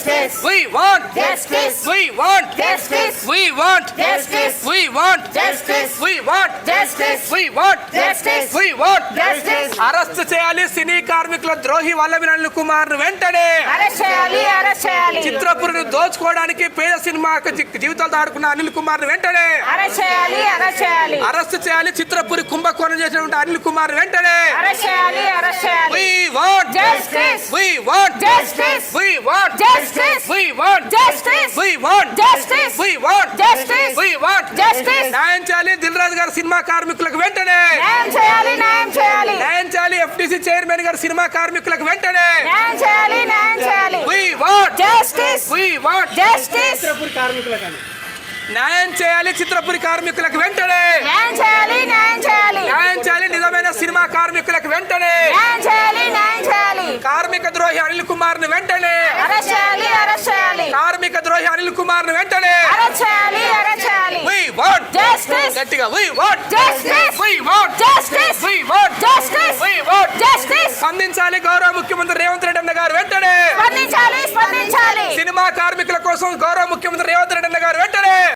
Justice. We want Justice. We want Justice. We want Justice. We want Justice. We want Justice. We want Justice. We want Justice. Arrest చేయాలి సినీ కార్మికుల ద్రోహి వల్లభనేని అనిల్ కుమార్ వెంటనే. Arrest చేయాలి, arrest చేయాలి. చిత్రపురిని దోచుకోవడానికి పేద సినిమాకు జీవితాలతో ఆడుకున్న అనిల్ కుమార్ వెంటనే అరెస్ట్ చేయాలి, అరెస్ట్ చేయాలి. అరెస్ట్ చేయాలి. చిత్రపురి కుంభకోణం చేసినటువంటి అనిల్ కుమార్ వెంటనే. అరెస్ట్ చేయాలి, అరెస్ట్ చేయాలి. We want Justice. We want Justice. We want Justice. We want Justice. We want Justice. We want Justice. We want Justice. న్యాయం చేయాలి. దిల్ రాజు గారు సినిమా కార్మికులకు వెంటనే న్యాయం చేయాలి, న్యాయం చేయాలి. న్యాయం చేయాలి. ఎఫ్టీసీ చైర్మన్ గారు సినిమా కార్మికులకు వెంటనే న్యాయం చేయాలి, న్యాయం చేయాలి. We want Justice. We want Justice. న్యాయం చేయాలి. చిత్రపురి కార్మికులకు వెంటనే న్యాయం చేయాలి, న్యాయం చేయాలి. న్యాయం చేయాలి. నిజమైన సినిమా కార్మికులకు వెంటనే న్యాయం చేయాలి, న్యాయం చేయాలి. కార్మిక ద్రోహి అనిల్ కుమార్ ని వెంటనే అరెస్ట్ చేయాలి, అరెస్ట్ చేయాలి. కార్మిక ద్రోహి అనిల్ కుమార్ ని వెంటనే అరెస్ట్ చేయాలి, అరెస్ట్ చేయాలి. We want Justice. గట్టిగా We want Justice. We want Justice. We want Justice. We want Justice. స్పందించాలి. గౌరవ ముఖ్యమంత్రి రేవంత్ రెడ్డి అన్న గారు వెంటనే స్పందించాలి, స్పందించాలి. సినిమా కార్మికుల కోసం గౌరవ ముఖ్యమంత్రి